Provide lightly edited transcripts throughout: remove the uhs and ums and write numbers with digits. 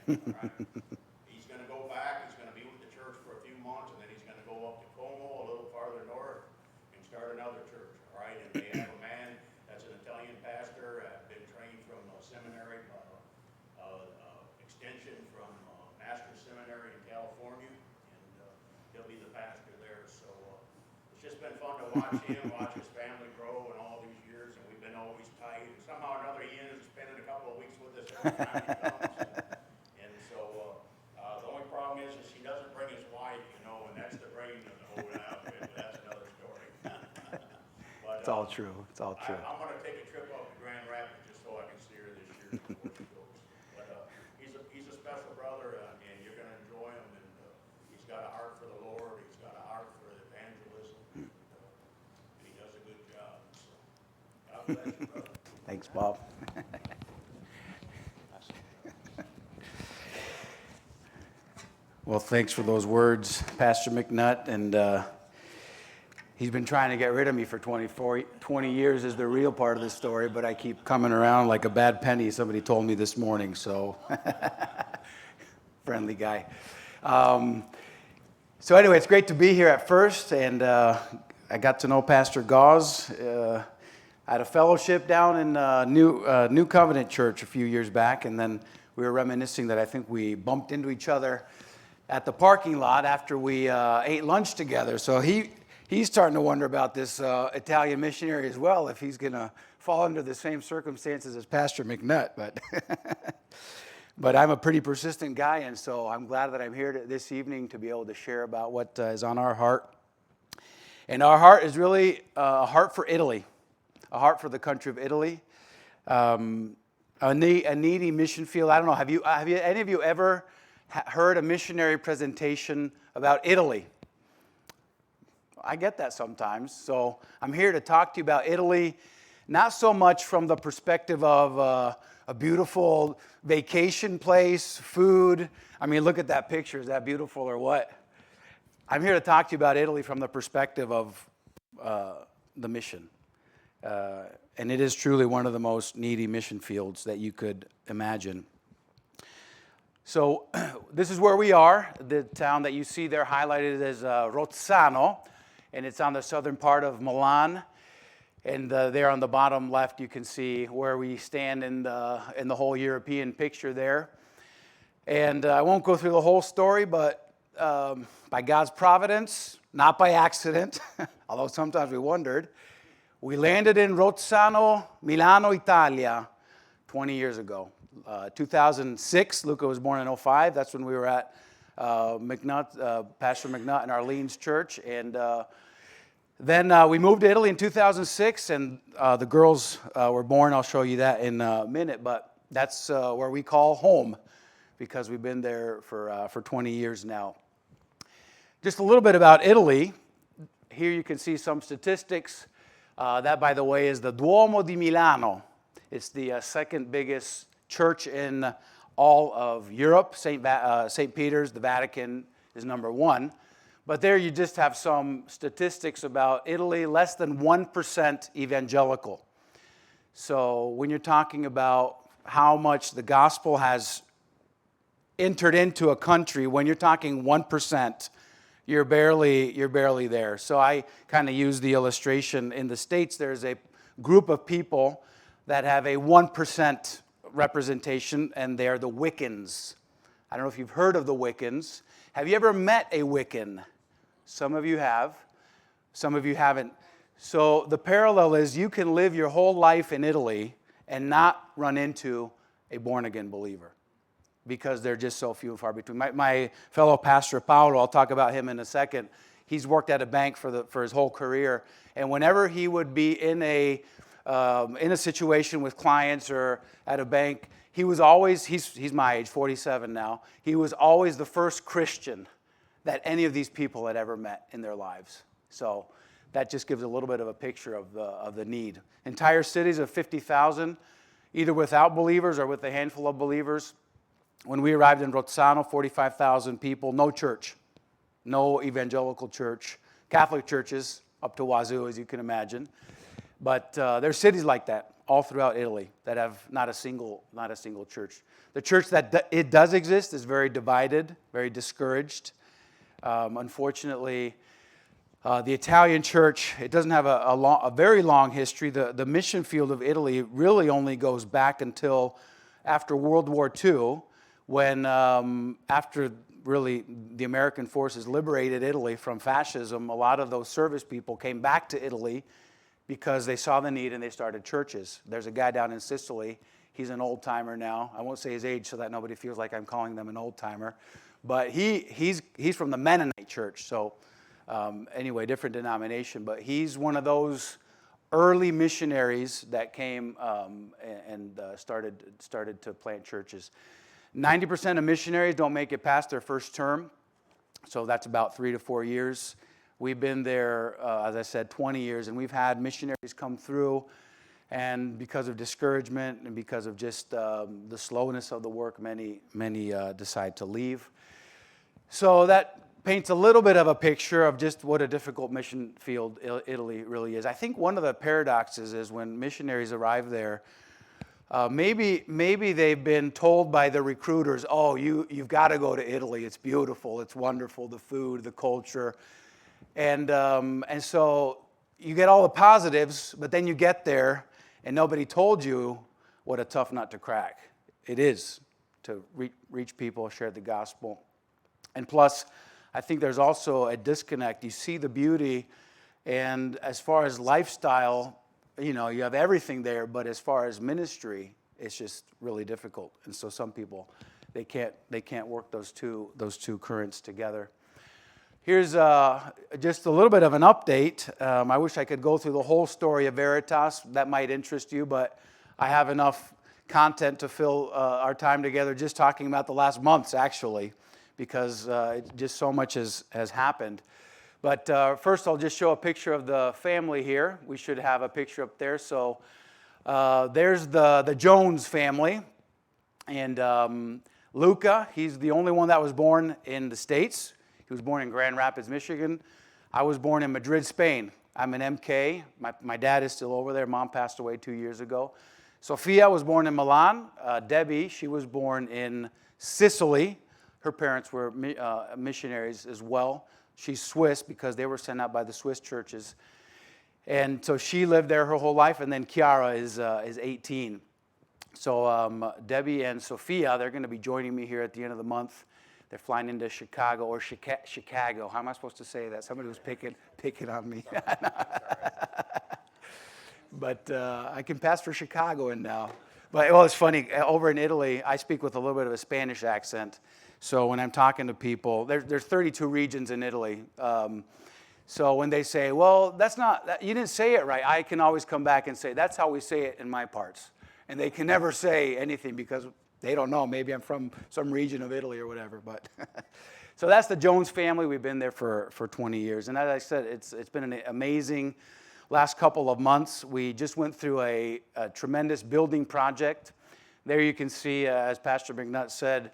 He's going to go back. He's going to be with the church for a few months, and then he's going to go up to Como, a little farther north, and start another church. All right, and they have a man that's an Italian pastor, been trained from seminary, extension from Master's Seminary in California, and he'll be the pastor there. So it's just been fun to watch him, watch his family grow in all these years, and we've been always tight. And somehow or another, he ends up spending a couple of weeks with us every time he comes. And so the only problem is he doesn't bring his wife, and that's the brain of the whole outfit, but that's another story. But, it's all true. It's all true. I'm going to take a trip up to Grand Rapids just so I can see her this year before she goes. But he's a special brother, and you're going to enjoy him. And he's got a heart for the Lord. He's got a heart for evangelism, and he does a good job. So God bless you, brother. Thanks, Bob. Well, thanks for those words, Pastor McNutt. And he's been trying to get rid of me for 20 years is the real part of the story, but I keep coming around like a bad penny, somebody told me this morning, so friendly guy. So anyway, it's great to be here at First, and I got to know Pastor Gauze at a fellowship down in New Covenant Church a few years back, and then we were reminiscing that I think we bumped into each other at the parking lot after we ate lunch together. So he's starting to wonder about this Italian missionary as well, if he's going to fall under the same circumstances as Pastor McNutt. But I'm a pretty persistent guy, and so I'm glad that I'm here this evening to be able to share about what is on our heart. And our heart is really a heart for Italy, a heart for the country of Italy. A needy mission field. I don't know, have you any of you ever heard a missionary presentation about Italy? I get that sometimes. So I'm here to talk to you about Italy, not so much from the perspective of a beautiful vacation place, food. I mean, look at that picture. Is that beautiful or what? I'm here to talk to you about Italy from the perspective of the mission. And it is truly one of the most needy mission fields that you could imagine. So this is where we are, the town that you see there highlighted as Rozzano, and it's on the southern part of Milan. And there on the bottom left, you can see where we stand in the whole European picture there. And I won't go through the whole story, but by God's providence, not by accident, although sometimes we wondered, we landed in Rozzano, Milano, Italia, 20 years ago. 2006, Luca was born in 2005. That's when we were at Pastor McNutt and Arlene's church. And then we moved to Italy in 2006, and the girls were born. I'll show you that in a minute. But that's where we call home because we've been there for 20 years now. Just a little bit about Italy. Here you can see some statistics. That, by the way, is the Duomo di Milano. It's the second biggest church in all of Europe. St. Peter's, the Vatican, is number one. But there you just have some statistics about Italy, less than 1% evangelical. So when you're talking about how much the gospel has entered into a country, when you're talking 1%, you're barely there. So I kind of use the illustration. In the States, there's a group of people that have a 1% representation, and they're the Wiccans. I don't know if you've heard of the Wiccans. Have you ever met a Wiccan? Some of you have. Some of you haven't. So the parallel is you can live your whole life in Italy and not run into a born-again believer because they're just so few and far between. My fellow pastor, Paolo, I'll talk about him in a second. He's worked at a bank for his whole career, and whenever he would be in a situation with clients or at a bank, he was always, he's my age, 47 now, he was always the first Christian that any of these people had ever met in their lives. So that just gives a little bit of a picture of the need. Entire cities of 50,000, either without believers or with a handful of believers. When we arrived in Rozzano, 45,000 people, no church, no evangelical church. Catholic churches up to wazoo, as you can imagine. But there's cities like that all throughout Italy that have not a single church. The church that it does exist is very divided, very discouraged. Unfortunately, the Italian church, it doesn't have a very long history. The mission field of Italy really only goes back until after World War II, when after really the American forces liberated Italy from fascism, a lot of those service people came back to Italy because they saw the need and they started churches. There's a guy down in Sicily. He's an old-timer now. I won't say his age so that nobody feels like I'm calling them an old-timer. But he's from the Mennonite church, so anyway, different denomination. But he's one of those early missionaries that came and started to plant churches. 90% of missionaries don't make it past their first term, so that's about 3 to 4 years. We've been there, as I said, 20 years, and we've had missionaries come through, and because of discouragement and because of just the slowness of the work, many decide to leave. So that paints a little bit of a picture of just what a difficult mission field Italy really is. I think one of the paradoxes is when missionaries arrive there, maybe they've been told by the recruiters, oh, you've got to go to Italy. It's beautiful. It's wonderful. The food, the culture. And so you get all the positives, but then you get there and nobody told you what a tough nut to crack it is to reach people, share the gospel. And plus, I think there's also a disconnect. You see the beauty, and as far as lifestyle, you have everything there, but as far as ministry, it's just really difficult. And so some people, they can't work those two currents together. Here's just a little bit of an update. I wish I could go through the whole story of Veritas. That might interest you, but I have enough content to fill our time together just talking about the last months, actually, because just so much has happened. But first, I'll just show a picture of the family here. We should have a picture up there. So there's the Jones family. And Luca, he's the only one that was born in the States. He was born in Grand Rapids, Michigan. I was born in Madrid, Spain. I'm an MK. My dad is still over there. Mom passed away 2 years ago. Sophia was born in Milan. Debbie, she was born in Sicily. Her parents were missionaries as well. She's Swiss because they were sent out by the Swiss churches. And so she lived there her whole life. And then Chiara is 18. So Debbie and Sophia, they're going to be joining me here at the end of the month. They're flying into Chicago or Chicago. How am I supposed to say that? Somebody was picking on me. But I can pass for Chicagoan now. But it's funny. Over in Italy, I speak with a little bit of a Spanish accent. So when I'm talking to people, there's 32 regions in Italy. So when they say, well, you didn't say it right, I can always come back and say, that's how we say it in my parts. And they can never say anything because they don't know. Maybe I'm from some region of Italy or whatever. But so that's the Jones family. We've been there for 20 years. And as I said, it's been an amazing last couple of months. We just went through a tremendous building project. There you can see, as Pastor McNutt said,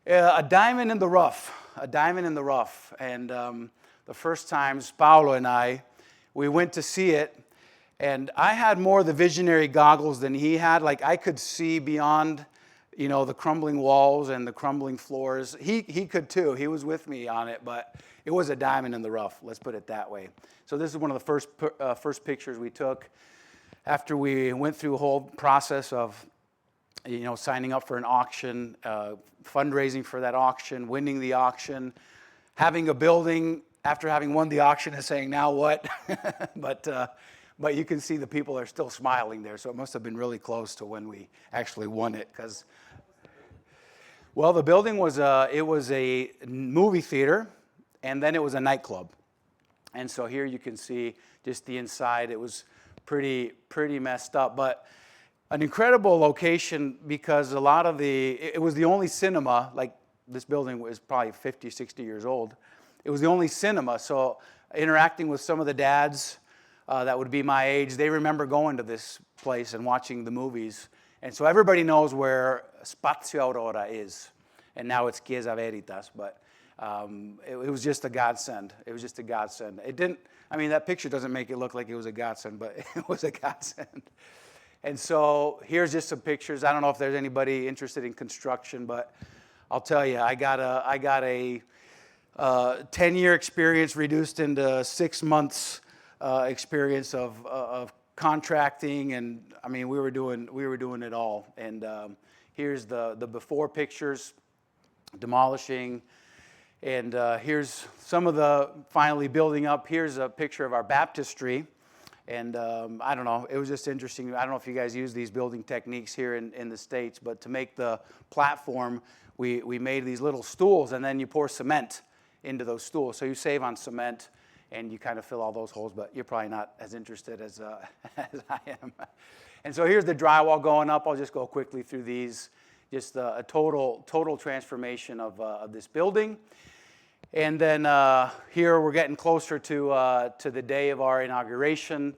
a diamond in the rough, And the first times, Paolo and I, we went to see it. And I had more of the visionary goggles than he had. Like I could see beyond, the crumbling walls and the crumbling floors. He could too. He was with me on it, but it was a diamond in the rough. Let's put it that way. So this is one of the first pictures we took after we went through a whole process of, signing up for an auction, fundraising for that auction, winning the auction, having a building after having won the auction and saying, now what? But you can see the people are still smiling there, so it must have been really close to when we actually won it. Well, the building was a movie theater, and then it was a nightclub. And so here you can see just the inside. It was pretty messed up, but an incredible location because it was the only cinema, like this building was probably 50, 60 years old. It was the only cinema, so interacting with some of the dads that would be my age, they remember going to this place and watching the movies. And so everybody knows where Spazio Aurora is. And now it's Chiesa Veritas, but it was just a godsend. It was just a godsend. That picture doesn't make it look like it was a godsend, but it was a godsend. And so here's just some pictures. I don't know if there's anybody interested in construction, but I'll tell you, I got a 10-year experience reduced into 6 months experience of contracting, and I mean we were doing it all. And here's the before pictures, demolishing, and here's some of the finally building up. Here's a picture of our baptistry, and I don't know, it was just interesting. I don't know if you guys use these building techniques here in the States, but to make the platform, we made these little stools, and then you pour cement into those stools. So you save on cement, and you kind of fill all those holes, but you're probably not as interested as I am. And so here's the drywall going up. I'll just go quickly through these. Just a total transformation of this building. And then here we're getting closer to the day of our inauguration.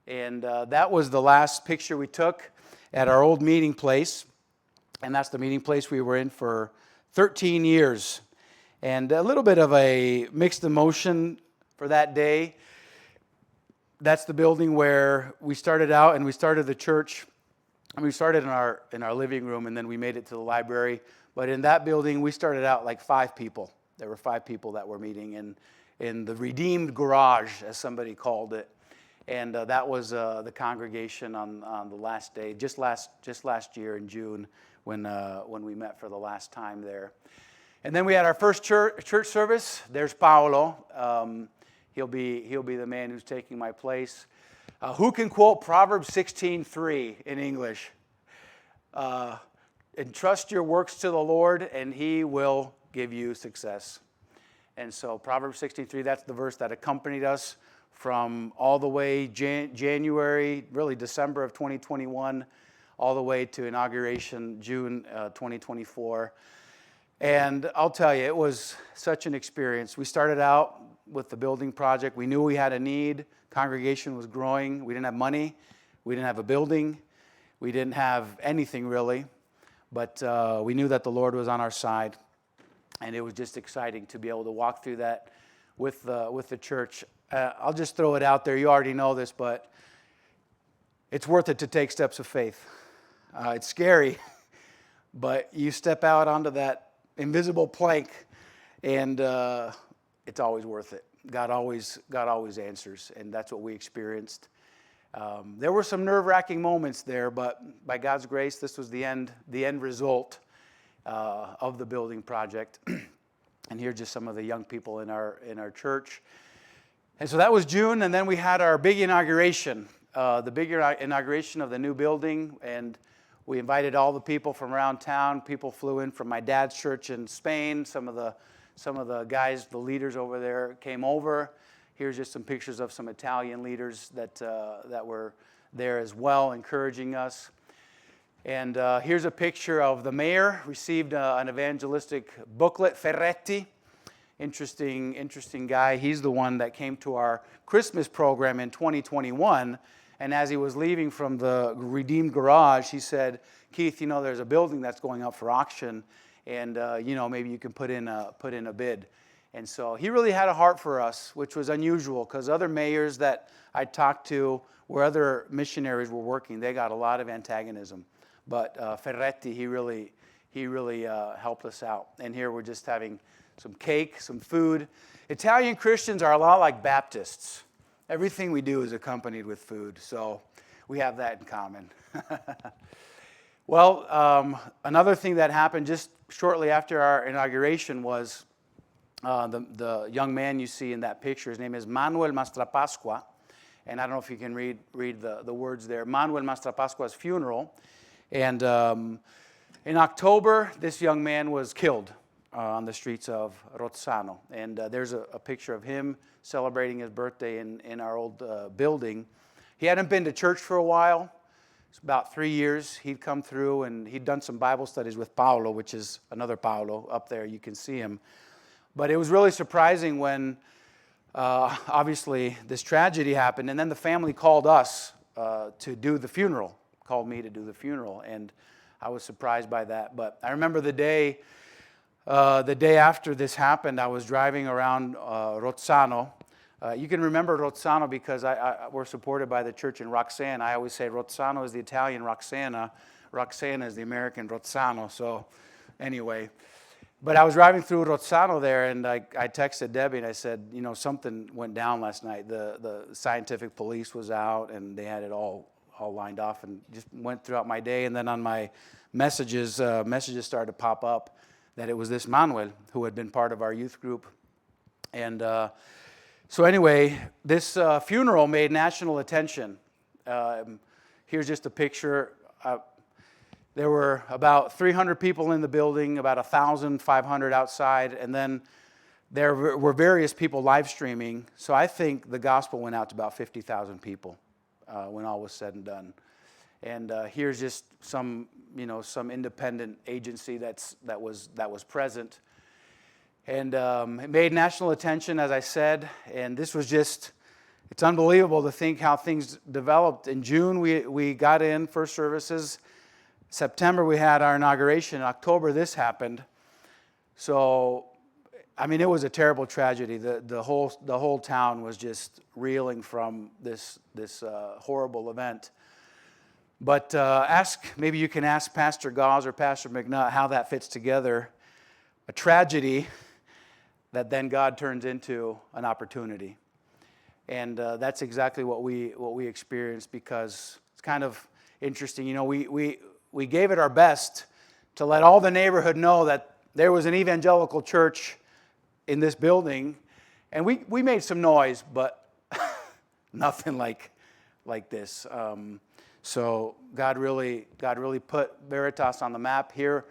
And that was the last picture we took at our old meeting place. And that's the meeting place we were in for 13 years. And a little bit of a mixed emotion for that day. That's the building where we started out, and we started the church. And we started in our living room, and then we made it to the library. But in that building, we started out like 5 people. There were 5 people that were meeting in the Redeemed Garage, as somebody called it. And that was the congregation on the last day, just last year in June, when we met for the last time there. And then we had our first church service. There's Paolo. He'll be the man who's taking my place. Who can quote Proverbs 16:3 in English? Entrust your works to the Lord, and He will give you success. And so Proverbs 16:3, that's the verse that accompanied us from all the way January, really December of 2021, all the way to inauguration, June 2024. And I'll tell you, it was such an experience. We started out with the building project. We knew we had a need. Congregation was growing. We didn't have money. We didn't have a building. We didn't have anything really. But we knew that the Lord was on our side. And it was just exciting to be able to walk through that with the church. I'll just throw it out there. You already know this, but it's worth it to take steps of faith. It's scary, but you step out onto that invisible plank, and it's always worth it. God always answers, and that's what we experienced. There were some nerve-wracking moments there, but by God's grace, this was the end result of the building project. And here are just some of the young people in our church. And so that was June, and then we had our big inauguration, the big inauguration of the new building, and we invited all the people from around town. People flew in from my dad's church in Spain. Some of the guys, the leaders over there, came over. Here's just some pictures of some Italian leaders that were there as well, encouraging us. And here's a picture of the mayor. Received an evangelistic booklet, Ferretti. Interesting guy. He's the one that came to our Christmas program in 2021. And as he was leaving from the Redeemed Garage, he said, "Keith, there's a building that's going up for auction, and maybe you can put in a bid." And so he really had a heart for us, which was unusual, because other mayors that I talked to, where other missionaries were working, they got a lot of antagonism. But Ferretti, he really helped us out. And here we're just having some cake, some food. Italian Christians are a lot like Baptists. Everything we do is accompanied with food, so we have that in common. Well, another thing that happened just shortly after our inauguration was the young man you see in that picture. His name is Manuel Mastrapasqua, and I don't know if you can read the words there. Manuel Mastrapasqua's funeral, and in October, this young man was killed on the streets of Rozzano, and there's a picture of him celebrating his birthday in our old building. He hadn't been to church for a while. It's about 3 years. He'd come through, and he'd done some Bible studies with Paolo, which is another Paolo up there. You can see him. But it was really surprising when, obviously, this tragedy happened, and then the family called us to do the funeral, called me to do the funeral, and I was surprised by that. But I remember the day after this happened, I was driving around Rozzano You can remember Rozzano because we're supported by the church in Roxana. I always say Rozzano is the Italian Roxana. Roxana is the American Rozzano. So anyway, but I was driving through Rozzano there, and I texted Debbie, and I said, something went down last night. The scientific police was out, and they had it all lined off, and just went throughout my day. And then on my messages started to pop up that it was this Manuel who had been part of our youth group. And so anyway, this funeral made national attention. Here's just a picture. There were about 300 people in the building, about 1,500 outside, and then there were various people live streaming. So I think the gospel went out to about 50,000 people when all was said and done. And here's just some independent agency that was present. And it made national attention, as I said, and this was just, it's unbelievable to think how things developed. In June, we got in first services. September, we had our inauguration. In October, this happened. So, I mean, it was a terrible tragedy. The whole town was just reeling from this horrible event. But maybe you can ask Pastor Gauze or Pastor McNutt how that fits together. A tragedy that then God turns into an opportunity. And that's exactly what we experienced, because it's kind of interesting. We gave it our best to let all the neighborhood know that there was an evangelical church in this building, and we made some noise, but nothing like this. So God really put Veritas on the map here.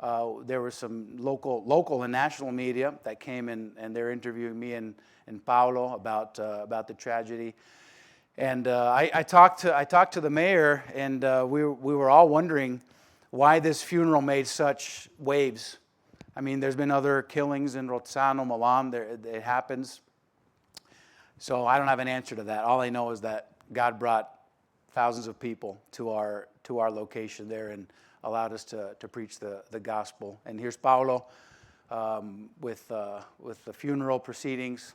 There were some local and national media that came in, and they're interviewing me and Paolo about the tragedy. And I talked to the mayor, and we were all wondering why this funeral made such waves. I mean, there's been other killings in Rozzano, Milan. It happens. So I don't have an answer to that. All I know is that God brought thousands of people to our location there and allowed us to preach the gospel. And here's Paolo with the funeral proceedings,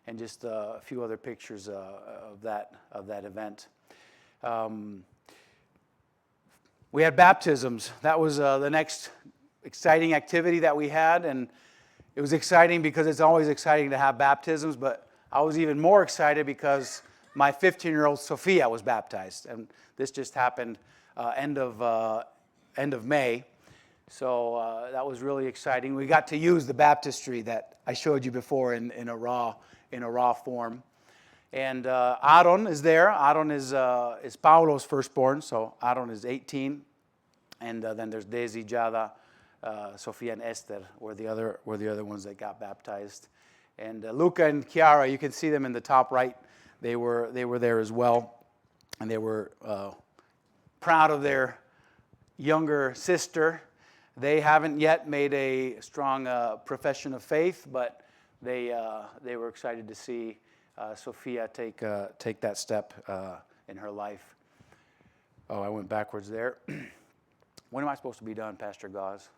and just a few other pictures of that event. We had baptisms. That was the next exciting activity that we had, and it was exciting because it's always exciting to have baptisms, but I was even more excited because my 15-year-old Sophia was baptized, and this just happened end of May. So that was really exciting. We got to use the baptistry that I showed you before in a raw form. And Aaron is there. Aaron is Paolo's firstborn, so Aaron is 18. And then there's Daisy, Jada, Sofia, and Esther were the other ones that got baptized. And Luca and Chiara, you can see them in the top right. They were there as well, and they were proud of their younger sister. They haven't yet made a strong profession of faith, but they were excited to see Sophia take that step in her life. Oh, I went backwards there. When am I supposed to be done, Pastor Gauze?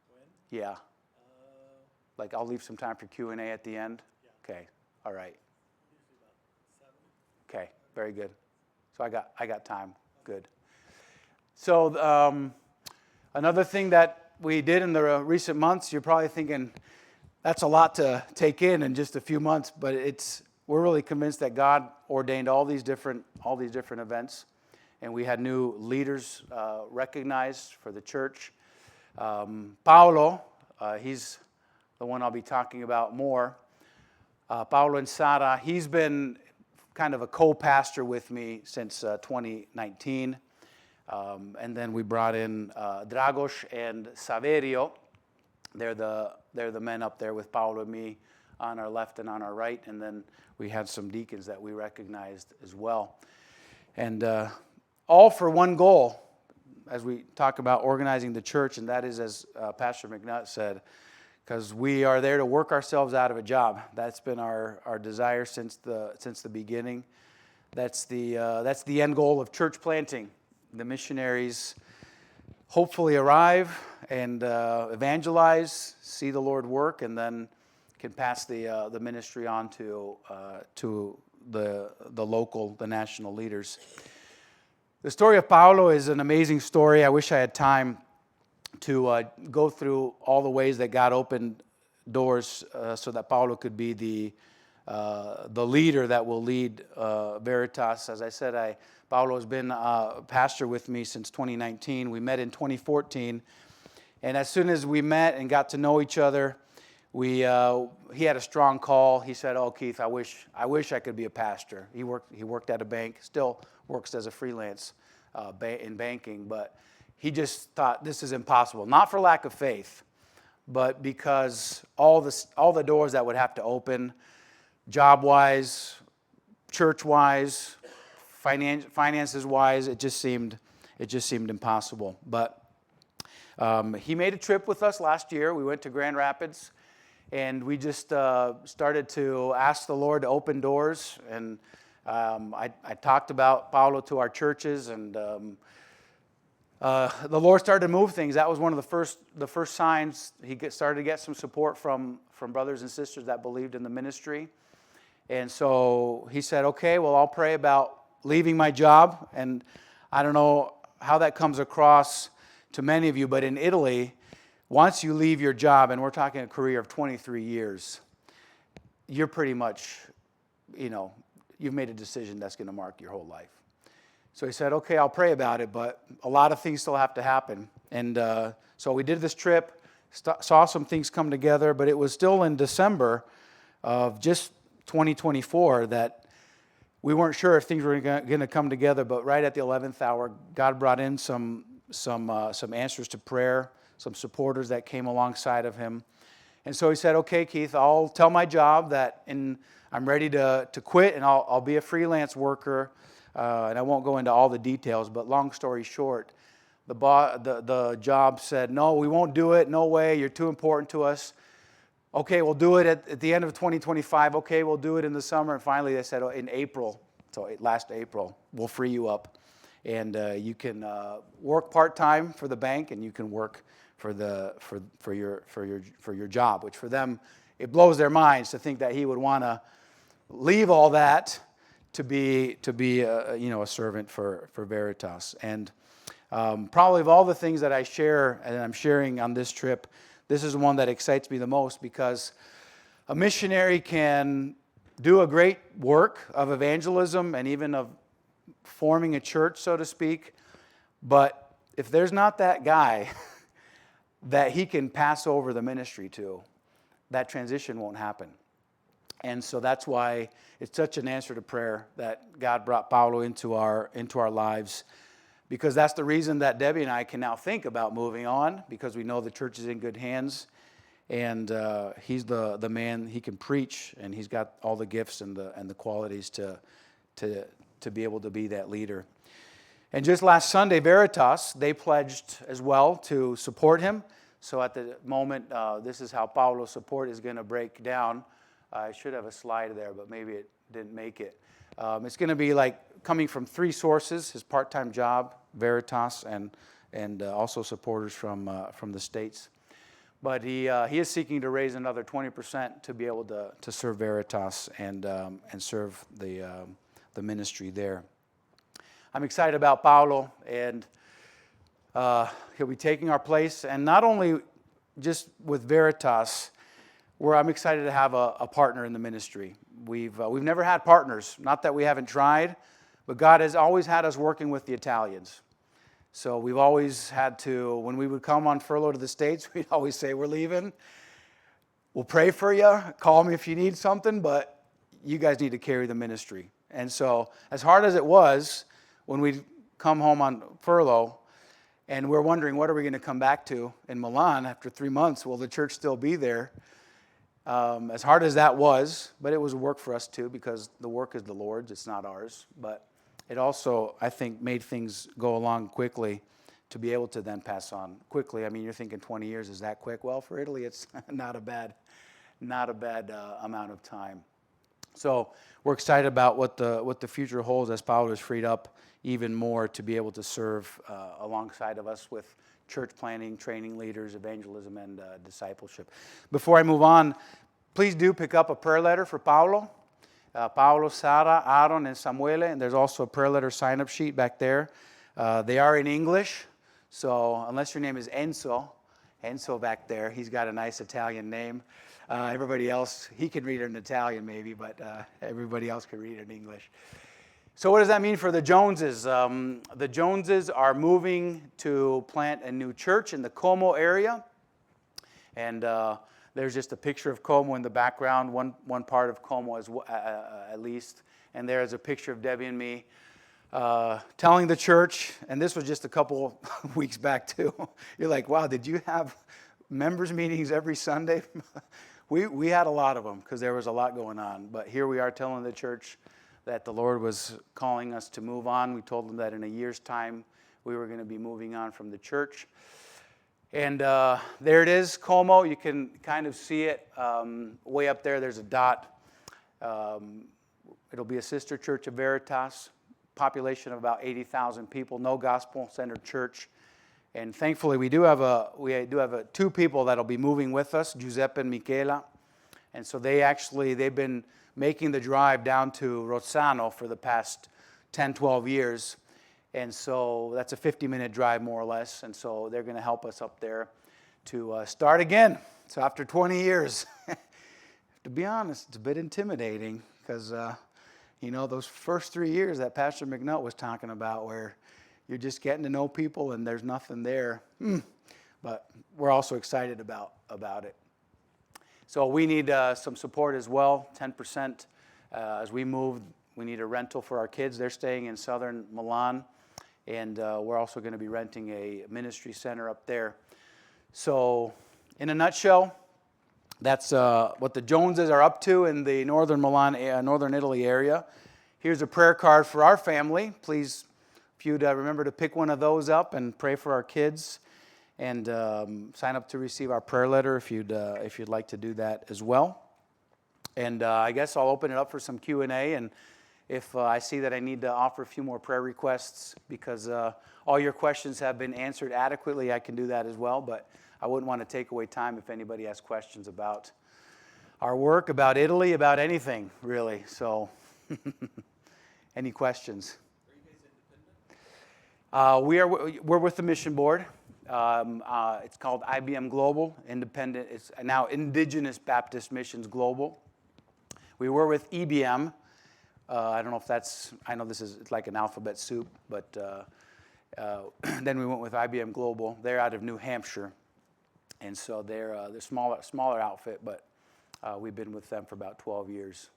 When? Yeah. Like I'll leave some time for Q&A at the end? Yeah. Okay, all right. Usually about 7. Okay, very good. So I got time, good. So another thing that we did in the recent months, you're probably thinking, that's a lot to take in just a few months, but we're really convinced that God ordained all these different events, and we had new leaders recognized for the church. Paolo, he's the one I'll be talking about more. Paolo and Sara, he's been kind of a co-pastor with me since 2019. And then we brought in Dragos and Saverio. They're the men up there with Paolo and me on our left and on our right. And then we had some deacons that we recognized as well. And all for one goal, as we talk about organizing the church, and that is, as Pastor McNutt said, because we are there to work ourselves out of a job. That's been our desire since the beginning. That's the end goal of church planting. The missionaries hopefully arrive and evangelize, see the Lord work, and then pass the ministry on to the local, the national leaders. The story of Paulo is an amazing story. I wish I had time to go through all the ways that God opened doors so that Paulo could be the leader that will lead Veritas. As I said, Paulo has been a pastor with me since 2019. We met in 2014, and as soon as we met and got to know each other, he had a strong call. He said, "Oh, Keith, I wish I could be a pastor." He worked at a bank, still works as a freelance in banking, but he just thought this is impossible. Not for lack of faith, but because all the doors that would have to open, job-wise, church-wise, finances-wise, it just seemed impossible. But he made a trip with us last year. We went to Grand Rapids, and we just started to ask the Lord to open doors. And I talked about Paulo to our churches, and the Lord started to move things. That was one of the first signs. He started to get some support from brothers and sisters that believed in the ministry. And so he said, "Okay, well, I'll pray about leaving my job." And I don't know how that comes across to many of you, but in Italy, once you leave your job, and we're talking a career of 23 years, you're pretty much, you've made a decision that's going to mark your whole life. So he said, "Okay, I'll pray about it, but a lot of things still have to happen." And so we did this trip, saw some things come together, but it was still in December of just 2024 that we weren't sure if things were going to come together. But right at the 11th hour, God brought in some answers to prayer, some supporters that came alongside of him. And so he said, "Okay, Keith, I'll tell my job that I'm ready to quit, and I'll be a freelance worker." And I won't go into all the details, but long story short, the job said, "No, we won't do it. No way. You're too important to us." "Okay, we'll do it at the end of 2025. Okay, we'll do it in the summer." And finally they said, in April, so last April, "We'll free you up. And you can work part-time for the bank, and you can work for your job," which for them, it blows their minds to think that he would want to leave all that to be a servant for Veritas. And probably of all the things that I share and I'm sharing on this trip, this is one that excites me the most, because a missionary can do a great work of evangelism and even of forming a church, so to speak, but if there's not that guy that he can pass over the ministry to, that transition won't happen. And so that's why it's such an answer to prayer that God brought Paulo into our lives, because that's the reason that Debbie and I can now think about moving on, because we know the church is in good hands, and he's the man. He can preach, and he's got all the gifts and the qualities to be able to be that leader. And just last Sunday, Veritas, they pledged as well to support him. So at the moment, this is how Paulo's support is going to break down. I should have a slide there, but maybe it didn't make it. It's going to be like coming from three sources: his part-time job, Veritas, and also supporters from the States. But he is seeking to raise another 20% to be able to serve Veritas and serve the ministry there. I'm excited about Paulo, and he'll be taking our place, and not only just with Veritas, where I'm excited to have a partner in the ministry. We've never had partners, not that we haven't tried, but God has always had us working with the Italians. So we've always had to, when we would come on furlough to the States, we'd always say, "We're leaving. We'll pray for you. Call me if you need something, but you guys need to carry the ministry." And so as hard as it was, when we'd come home on furlough, and we're wondering, what are we going to come back to in Milan after 3 months? Will the church still be there? As hard as that was, but it was work for us too, because the work is the Lord's, it's not ours. But it also, I think, made things go along quickly to be able to then pass on quickly. I mean, you're thinking 20 years, is that quick? Well, for Italy, it's not a bad amount of time. So we're excited about what the future holds as Paulo is freed up even more to be able to serve alongside of us with church planning, training leaders, evangelism, and discipleship. Before I move on, please do pick up a prayer letter for Paulo. Paulo, Sara, Aaron, and Samuele. And there's also a prayer letter sign-up sheet back there. They are in English. So unless your name is Enzo back there, he's got a nice Italian name. Everybody else, he can read it in Italian maybe, but everybody else can read it in English. So what does that mean for the Joneses? The Joneses are moving to plant a new church in the Como area. And there's just a picture of Como in the background, one part of Como at least. And there's a picture of Debbie and me telling the church, and this was just a couple weeks back too. You're like, wow, did you have members meetings every Sunday? We had a lot of them because there was a lot going on. But here we are telling the church that the Lord was calling us to move on. We told them that in a year's time we were going to be moving on from the church. And there it is, Como. You can kind of see it way up there. There's a dot. It'll be a sister church of Veritas. Population of about 80,000 people. No gospel-centered church. And thankfully, we do have two people that'll be moving with us, Giuseppe and Michela. And so they've been making the drive down to Rozzano for the past 10, 12 years. And so that's a 50-minute drive, more or less. And so they're going to help us up there to start again. So after 20 years, to be honest, it's a bit intimidating because, those first 3 years that Pastor McNutt was talking about where you're just getting to know people and there's nothing there. But we're also excited about it. So we need some support as well, 10%. As we move, we need a rental for our kids. They're staying in southern Milan. And we're also going to be renting a ministry center up there. So in a nutshell, that's what the Joneses are up to in the northern Milan, northern Italy area. Here's a prayer card for our family. Please, if you'd remember to pick one of those up and pray for our kids. And sign up to receive our prayer letter if you'd like to do that as well. And I guess I'll open it up for some Q&A. And if I see that I need to offer a few more prayer requests because all your questions have been answered adequately, I can do that as well. But I wouldn't want to take away time if anybody has questions about our work, about Italy, about anything, really. So any questions? Are you guys independent? We're with the Mission Board. It's called IBM Global, Independent. It's now Indigenous Baptist Missions Global. We were with EBM. I don't know if I know it's like an alphabet soup, but then we went with IBM Global. They're out of New Hampshire. And so they're smaller outfit, but we've been with them for about 12 years.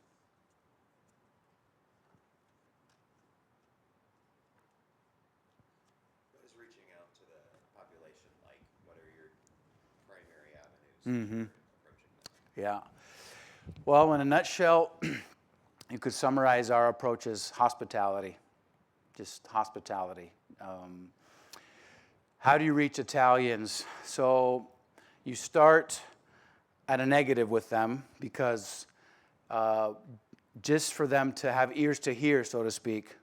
What is reaching out to the population like? What are your primary avenues for approaching them? Yeah. Well, in a nutshell, you could summarize our approach as hospitality, just hospitality. How do you reach Italians? So you start at a negative with them because just for them to have ears to hear, so to speak,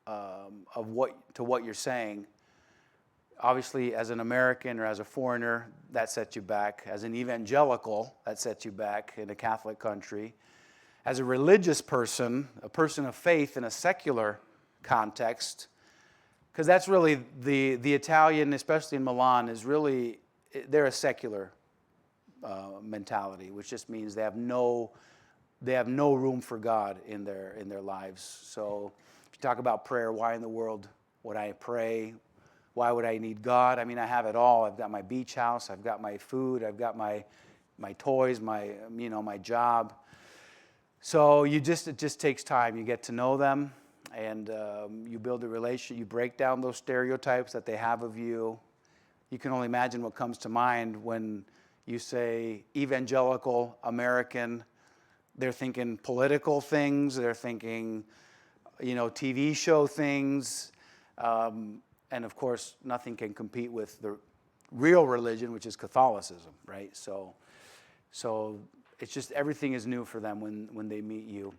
of what you're saying. Obviously, as an American or as a foreigner, that sets you back. As an evangelical, that sets you back in a Catholic country. As a religious person, a person of faith in a secular context, because that's really the Italian, especially in Milan, is really, they're a secular mentality, which just means they have no room for God in their lives. So if you talk about prayer, why in the world would I pray? Why would I need God? I mean, I have it all. I've got my beach house. I've got my food. I've got my toys, my job. So it just takes time. You get to know them, and you build a relationship. You break down those stereotypes that they have of you. You can only imagine what comes to mind when you say evangelical American. They're thinking political things. They're thinking, TV show things. And of course, nothing can compete with the real religion, which is Catholicism, right? So it's just everything is new for them when they meet you,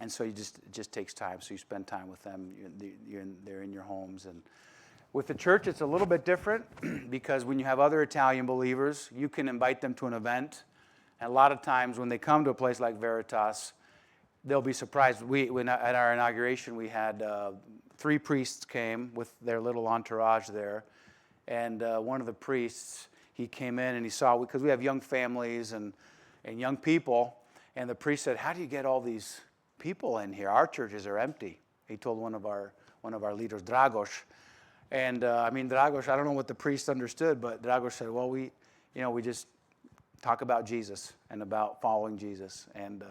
and so it just takes time. So you spend time with them. They're in your homes, and with the church, it's a little bit different because when you have other Italian believers, you can invite them to an event. And a lot of times when they come to a place like Veritas, they'll be surprised. At our inauguration, we had 3 priests came with their little entourage there. And one of the priests, he came in and he saw, because we have young families and young people, and the priest said, "How do you get all these people in here? Our churches are empty." He told one of our leaders, Dragos. And Dragos, I don't know what the priest understood, but Dragos said, "Well, we just talk about Jesus and about following Jesus." And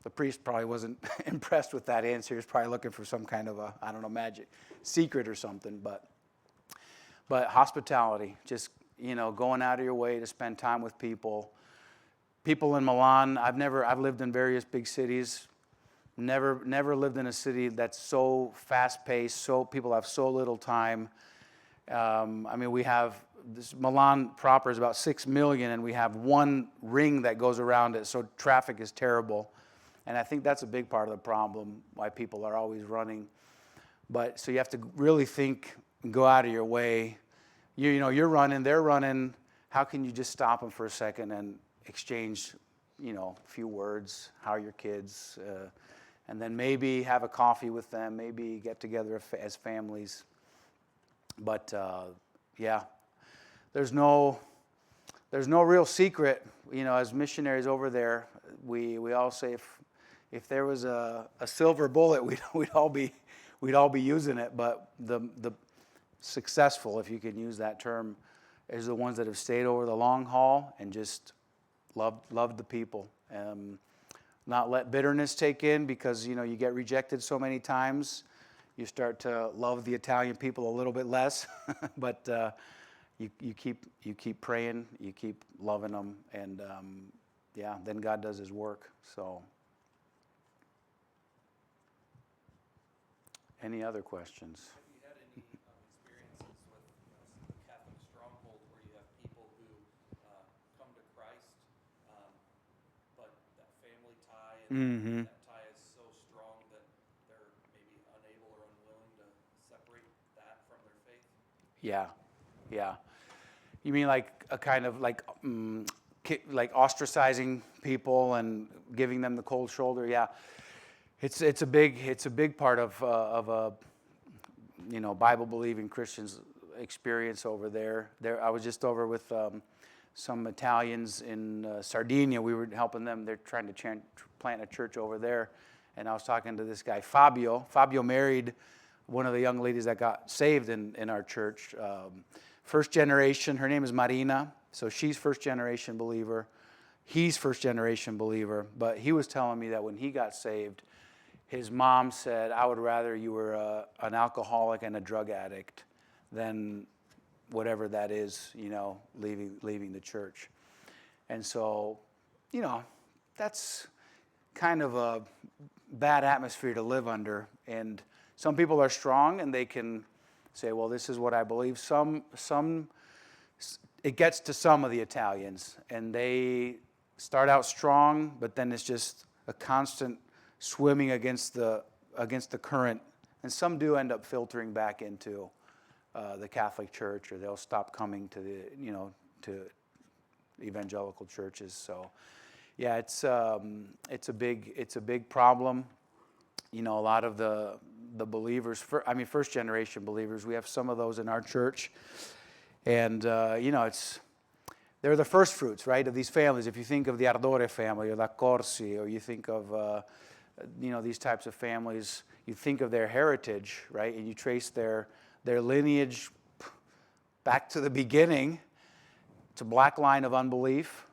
the priest probably wasn't impressed with that answer. He was probably looking for some kind of a, I don't know, magic secret or something. But hospitality, just, going out of your way to spend time with people. People in Milan, I've lived in various big cities. Never lived in a city that's so fast-paced, so people have so little time. We have Milan proper is about 6 million, and we have one ring that goes around it, so traffic is terrible. And I think that's a big part of the problem, why people are always running. But so you have to really think and go out of your way. You're running, they're running. How can you just stop them for a second and exchange, a few words? How are your kids? And then maybe have a coffee with them, maybe get together as families. But there's no real secret. As missionaries over there, we all say if there was a silver bullet, we'd all be using it. But the successful, if you can use that term, is the ones that have stayed over the long haul and just loved the people. Not let bitterness take in, because you get rejected so many times. You start to love the Italian people a little bit less, but you keep praying, you keep loving them, and then God does His work. So, any other questions? Have you had any experiences with the Catholic stronghold where you have people who come to Christ, but that family tie and that tie is so strong that they're maybe unable or unwilling to separate that from their faith? Yeah. You mean like a kind of like ostracizing people and giving them the cold shoulder? Yeah, it's a big part of a Bible believing Christians' experience over there. I was just over with some Italians in Sardinia. We were helping them. They're trying to plant a church over there, and I was talking to this guy Fabio. Fabio married one of the young ladies that got saved in our church. First generation, her name is Marina, so she's first generation believer. He's first generation believer, but he was telling me that when he got saved, his mom said, "I would rather you were an alcoholic and a drug addict than whatever that is, leaving the church." And so, that's kind of a bad atmosphere to live under. And some people are strong and they can say, "Well, this is what I believe." It gets to some of the Italians, and they start out strong, but then it's just a constant swimming against the current. And some do end up filtering back into the Catholic Church, or they'll stop coming to to evangelical churches. So, yeah, it's a big problem. A lot of the believers, first generation believers, we have some of those in our church, and they're the first fruits, right, of these families. If you think of the Ardore family or the Corsi, or you think of these types of families, you think of their heritage, right, and you trace their lineage back to the beginning. It's a black line of unbelief,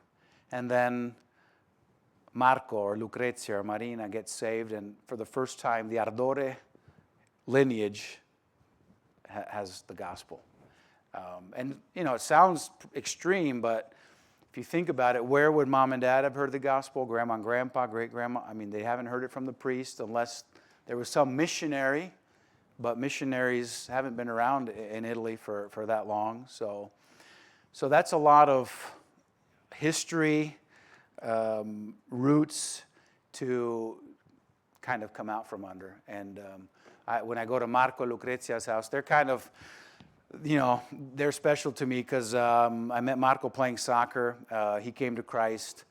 and then Marco or Lucrezia or Marina gets saved, and for the first time, the Ardore lineage has the gospel. And it sounds extreme, but if you think about it, where would mom and dad have heard the gospel? Grandma and grandpa, great-grandma? They haven't heard it from the priest unless there was some missionary, but missionaries haven't been around in Italy for that long. So that's a lot of history, roots to kind of come out from under. And when I go to Marco Lucrezia's house, they're kind of, they're special to me because I met Marco playing soccer. He came to Christ,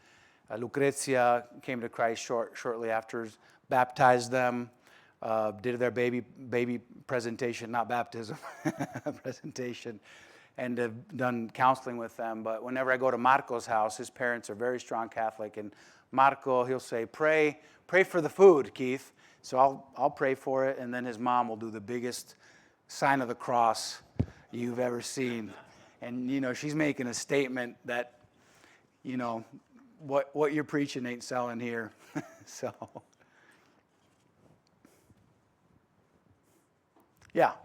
Lucrezia came to Christ shortly after, baptized them, did their baby presentation, not baptism, presentation, and have done counseling with them. But whenever I go to Marco's house, his parents are very strong Catholic, and Marco, he'll say, pray for the food, Keith. So I'll pray for it, and then his mom will do the biggest sign of the cross you've ever seen. And, she's making a statement that, what you're preaching ain't selling here. So, yeah. Is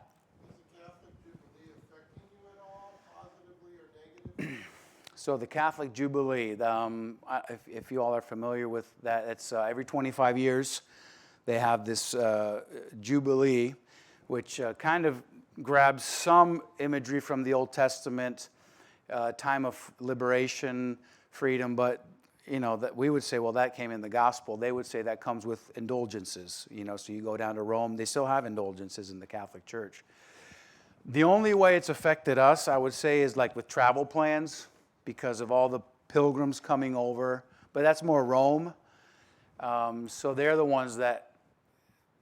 the Catholic Jubilee affecting you at all, positively or negatively? So the Catholic Jubilee, if you all are familiar with that, it's every 25 years they have this Jubilee, which kind of grabs some imagery from the Old Testament, time of liberation, freedom, but that we would say, well, that came in the gospel. They would say that comes with indulgences. So you go down to Rome, they still have indulgences in the Catholic Church. The only way it's affected us, I would say, is like with travel plans, because of all the pilgrims coming over. But that's more Rome. So they're the ones that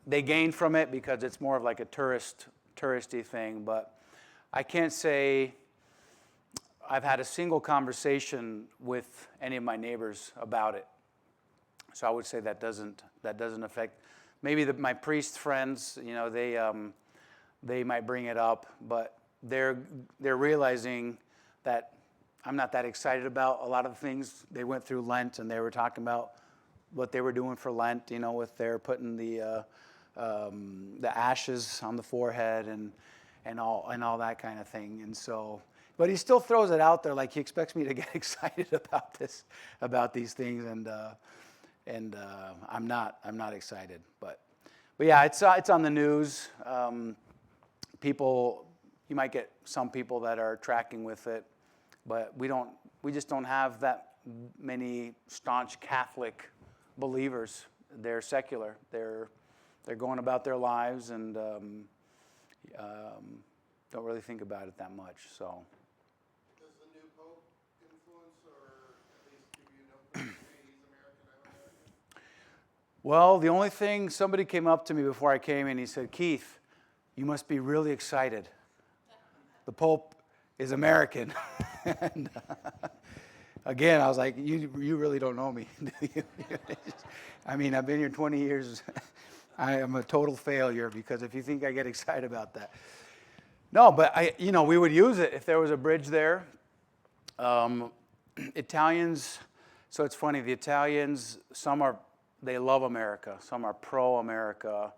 they gain from it because it's more of like a touristy thing. But I can't say I've had a single conversation with any of my neighbors about it. So I would say that doesn't affect. Maybe my priest friends, they might bring it up, but they're realizing that I'm not that excited about a lot of the things. They went through Lent and they were talking about what they were doing for Lent, with their putting the ashes on the forehead and all that kind of thing. And so, but he still throws it out there like he expects me to get excited about these things, and I'm not excited. But yeah, it's on the news. You might get some people that are tracking with it, but we just don't have that many staunch Catholic believers. They're secular. They're going about their lives and don't really think about it that much. So. Does the new Pope influence or at least give you no clue he's American, I'm American? Well, the only thing, somebody came up to me before I came in, he said, Keith, you must be really excited. The Pope is American. And, again, I was like, you really don't know me, do you? I mean, I've been here 20 years. I am a total failure because if you think I get excited about that. No, but we would use it if there was a bridge there. Italians, so it's funny, the Italians, they love America. Some are pro-America,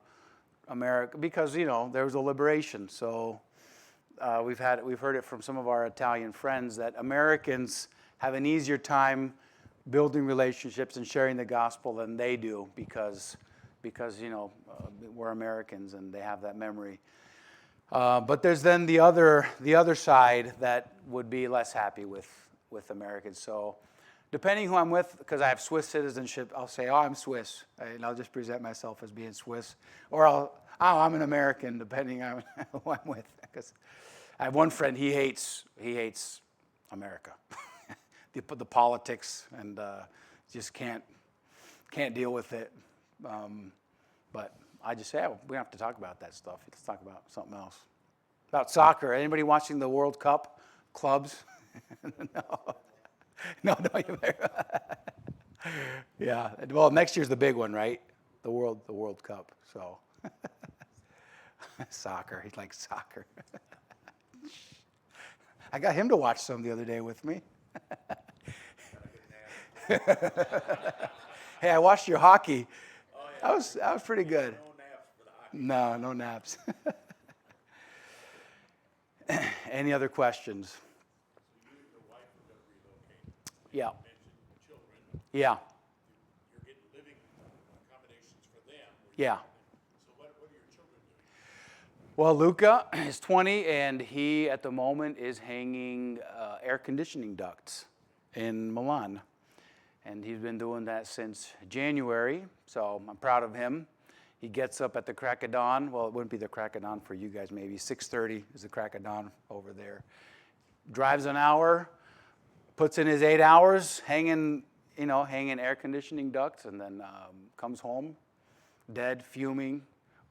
because, there was a liberation. So we've heard it from some of our Italian friends that Americans have an easier time building relationships and sharing the gospel than they do because we're Americans and they have that memory. But there's then the other side that would be less happy with Americans. So depending who I'm with, because I have Swiss citizenship, I'll say, oh, I'm Swiss, and I'll just present myself as being Swiss. Or I'm an American, depending on who I'm with. Because I have one friend, he hates America. The politics, and just can't deal with it. But I just say, we don't have to talk about that stuff. Let's talk about something else. About soccer. Anybody watching the World Cup clubs? No. Yeah. Well, next year's the big one, right? The World Cup. So soccer. He likes soccer. I got him to watch some the other day with me. Hey, I watched your hockey. Oh, yeah. That was pretty good. No naps for the hockey. No naps. Any other questions? So you and your wife are going to relocate. Yeah. You mentioned children. Yeah. You're getting living accommodations for them. Yeah. So what are your children doing? Well, Luca is 20, and he, at the moment, is hanging air conditioning ducts in Milan. And he's been doing that since January, so I'm proud of him. He gets up at the crack of dawn. Well, it wouldn't be the crack of dawn for you guys, maybe. 6:30 is the crack of dawn over there. Drives an hour, puts in his 8 hours, hanging hanging air conditioning ducts, and then comes home, dead, fuming,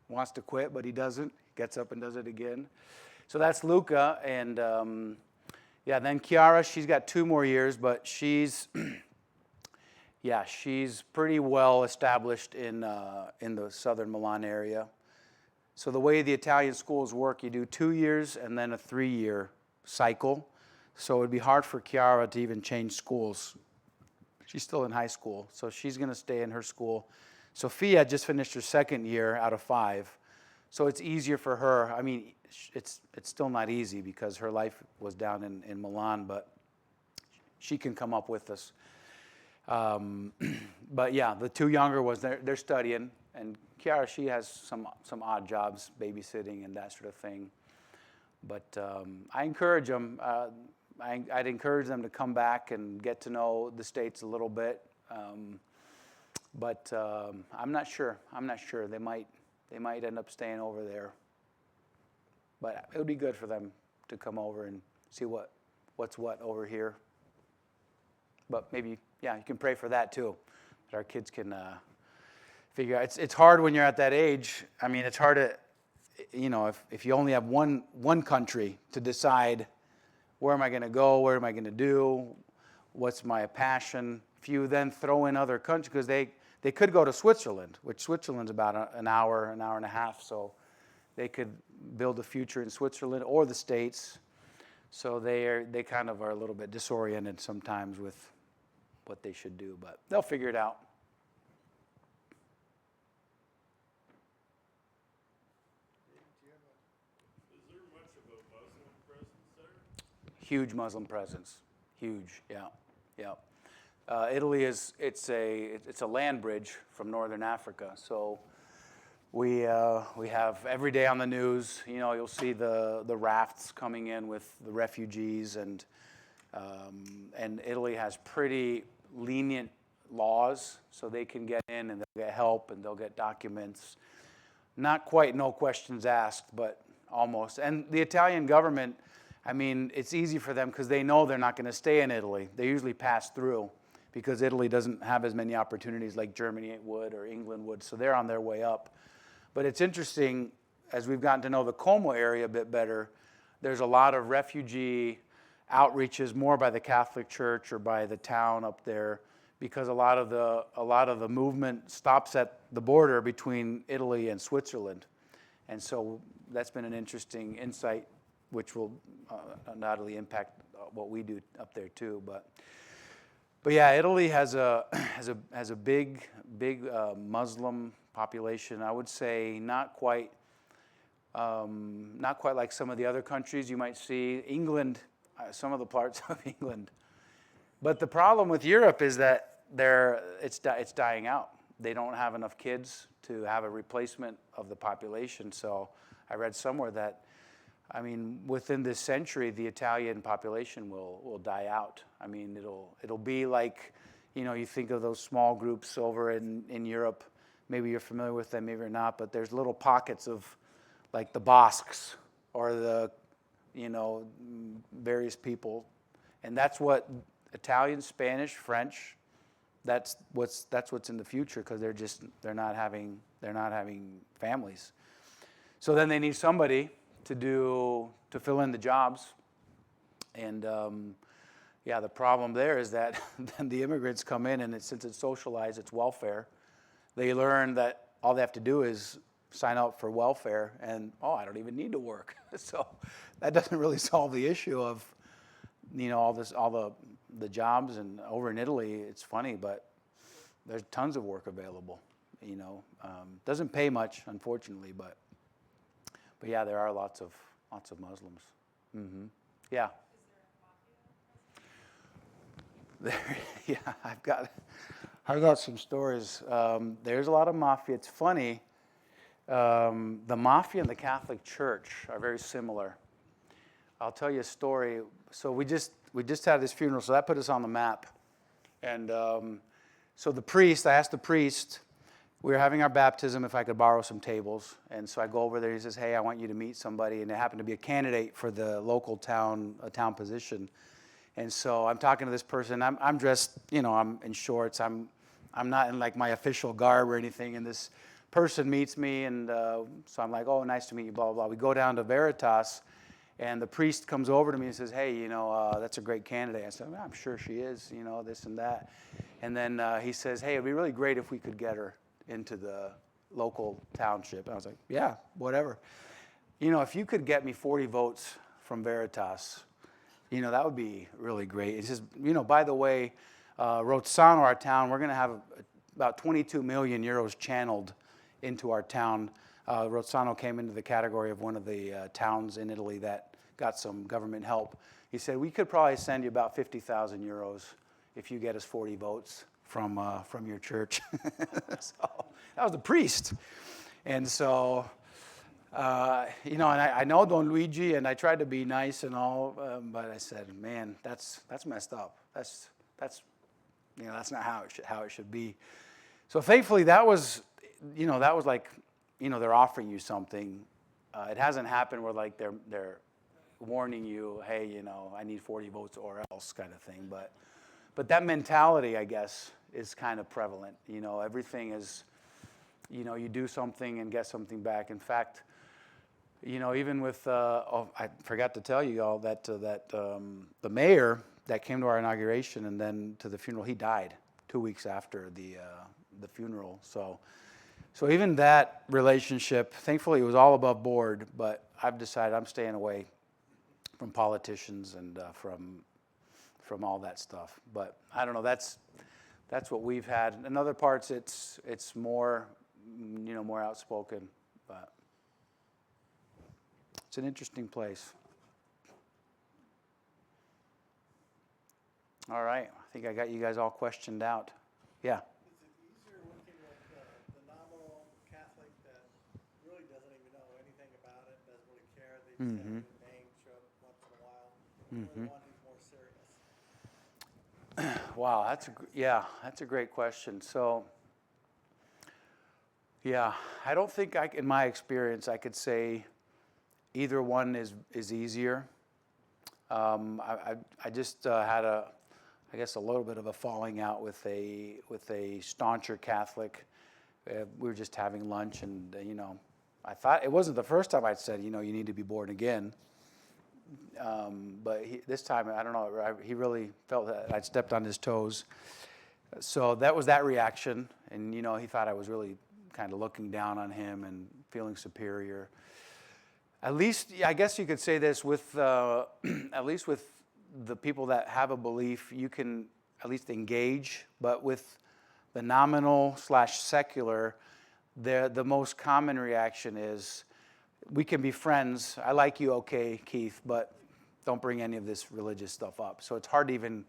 wants to quit, but he doesn't. Gets up and does it again. So that's Luca, and then Kiara, she's got 2 more years, but she's pretty well established in the southern Milan area. So the way the Italian schools work, you do 2 years and then a 3-year cycle. So it would be hard for Kiara to even change schools. She's still in high school, so she's going to stay in her school. Sophia just finished her 2nd year out of 5, so it's easier for her. I mean, it's still not easy because her life was down in Milan, but she can come up with us. But yeah, the 2 younger ones, they're studying, and Kiara, she has some odd jobs, babysitting and that sort of thing. But I encourage them. I'd encourage them to come back and get to know the States a little bit. But I'm not sure. They might end up staying over there. But it would be good for them to come over and see what's what over here. But maybe, you can pray for that too, that our kids can figure out. It's hard when you're at that age. I mean, it's hard to, if you only have one country to decide, where am I going to go? Where am I going to do? What's my passion? If you then throw in other countries, because they could go to Switzerland, which Switzerland's about an hour and a half, so they could build a future in Switzerland or the States. So they kind of are a little bit disoriented sometimes with what they should do, but they'll figure it out. Is there much of a Muslim presence there? Huge Muslim presence, huge, yeah. Italy it's a land bridge from northern Africa, so we have every day on the news. You'll see the rafts coming in with the refugees, and Italy has pretty lenient laws, so they can get in and they'll get help and they'll get documents. Not quite no questions asked, but almost. And the Italian government, I mean, it's easy for them because they know they're not going to stay in Italy. They usually pass through because Italy doesn't have as many opportunities like Germany would or England would, so they're on their way up. But it's interesting, as we've gotten to know the Como area a bit better, there's a lot of refugee outreaches more by the Catholic Church or by the town up there, because a lot of the movement stops at the border between Italy and Switzerland. And so that's been an interesting insight, which will undoubtedly impact what we do up there too. But yeah, Italy has a big Muslim population. I would say not quite like some of the other countries you might see. England, some of the parts of England. But the problem with Europe is that it's dying out. They don't have enough kids to have a replacement of the population. So I read somewhere that, I mean, within this century, the Italian population will die out. I mean, it'll be like, you think of those small groups over in Europe. Maybe you're familiar with them, maybe you're not, but there's little pockets of like the Basques or the, various people. And that's what Italian, Spanish, French, that's what's in the future, because they're not having families. So then they need somebody to fill in the jobs. And the problem there is that then the immigrants come in, and since it's socialized, it's welfare. They learn that all they have to do is sign up for welfare, and I don't even need to work. So that doesn't really solve the issue of all the jobs. And over in Italy, it's funny, but there's tons of work available. Doesn't pay much, unfortunately, but yeah, there are lots of Muslims. Mm-hmm. Yeah. Yeah, I've got some stories. There's a lot of mafia. It's funny. The mafia and the Catholic Church are very similar. I'll tell you a story. So we just had this funeral, so that put us on the map. And so I asked the priest, we were having our baptism, if I could borrow some tables. And so I go over there, he says, hey, I want you to meet somebody. And it happened to be a candidate for the local town position. And so I'm talking to this person. I'm dressed, I'm in shorts. I'm not in like my official garb or anything. And this person meets me, and so I'm like, oh, nice to meet you, blah, blah, blah. We go down to Veritas, and the priest comes over to me and says, hey, that's a great candidate. I said, well, I'm sure she is, this and that. And then he says, hey, it'd be really great if we could get her into the local township. And I was like, yeah, whatever. If you could get me 40 votes from Veritas, that would be really great. It's just, by the way, Rozzano, our town, we're going to have about 22 million euros channeled into our town. Rozzano came into the category of one of the towns in Italy that got some government help. He said, we could probably send you about 50,000 euros if you get us 40 votes from your church. So that was the priest. And so, and I know Don Luigi, and I tried to be nice and all, but I said, man, that's messed up. That's not how it should be. So thankfully, that was like, they're offering you something. It hasn't happened where like they're warning you, hey, I need 40 votes or else kind of thing. But that mentality, I guess, is kind of prevalent. Everything is, you do something and get something back. In fact, even with, I forgot to tell you all that the mayor that came to our inauguration and then to the funeral, he died 2 weeks after the funeral. So even that relationship, thankfully, it was all above board. But I've decided I'm staying away from politicians and from all that stuff. But I don't know. That's what we've had. In other parts, it's more more outspoken. But it's an interesting place. All right. I think I got you guys all questioned out. Yeah. Is it easier working with the nominal Catholic that really doesn't even know anything about it, doesn't really care, they just have a new name, show up once in a while, or the one who's more serious? Wow, that's a great question. So, yeah, I don't think in my experience, I could say either one is easier. I just had I guess a little bit of a falling out with a stauncher Catholic. We were just having lunch, and I thought it wasn't the first time I'd said, you need to be born again. But this time, I don't know, he really felt that I'd stepped on his toes. So that was that reaction, and he thought I was really kind of looking down on him and feeling superior. At least, I guess you could say this with, at least with the people that have a belief, you can at least engage. But with the nominal/secular, the most common reaction is, we can be friends. I like you, okay, Keith, but don't bring any of this religious stuff up. So it's hard to even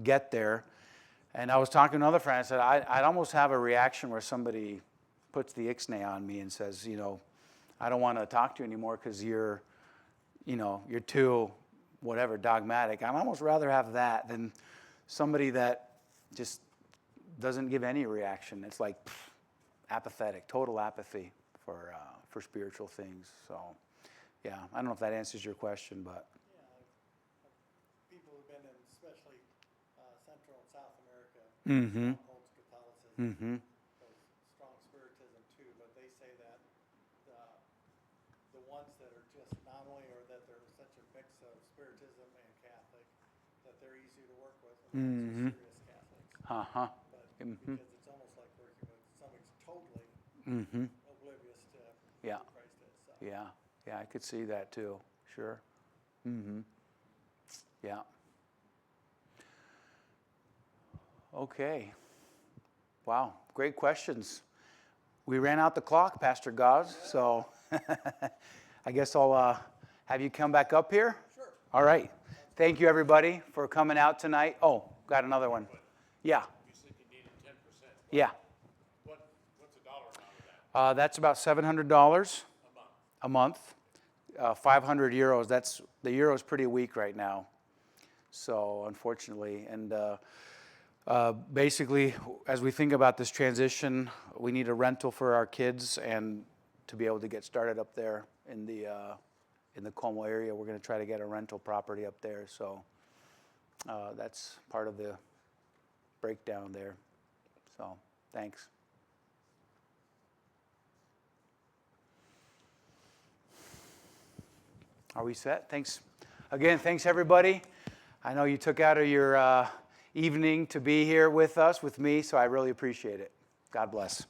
get there. And I was talking to another friend. I said, I'd almost have a reaction where somebody puts the ixnay on me and says, I don't want to talk to you anymore because you're too, whatever, dogmatic. I'd almost rather have that than somebody that just doesn't give any reaction. It's like apathetic, total apathy for spiritual things. So, yeah, I don't know if that answers your question, but. People who've been in, especially Central and South America, Mm-hmm. holds Catholicism, Mm-hmm. strong spiritism too, but they say that the ones that are just nominally, or that they're such a mix of spiritism and Catholic, that they're easier to work with than Mm-hmm. serious Catholics. Uh-huh. But Mm-hmm. because it's almost like working with somebody who's totally Mm-hmm. oblivious to Yeah. who Christ is. So. Yeah. Yeah, I could see that too. Sure. Mm-hmm. Yeah. Okay. Wow, great questions. We ran out the clock, Pastor Gauze, so I guess I'll have you come back up here. Sure. All right. Thank you, everybody, for coming out tonight. Oh, got another one. Yeah. You said you needed 10%. Yeah. What's the dollar amount of that? That's about $700 a month. 500 euros. The euro's pretty weak right now. So unfortunately, and basically, as we think about this transition, we need a rental for our kids and to be able to get started up there in the Como area. We're going to try to get a rental property up there. So that's part of the breakdown there. So, thanks. Are we set? Thanks. Again, thanks everybody. I know you took out of your evening to be here with us, with me, so I really appreciate it. God bless.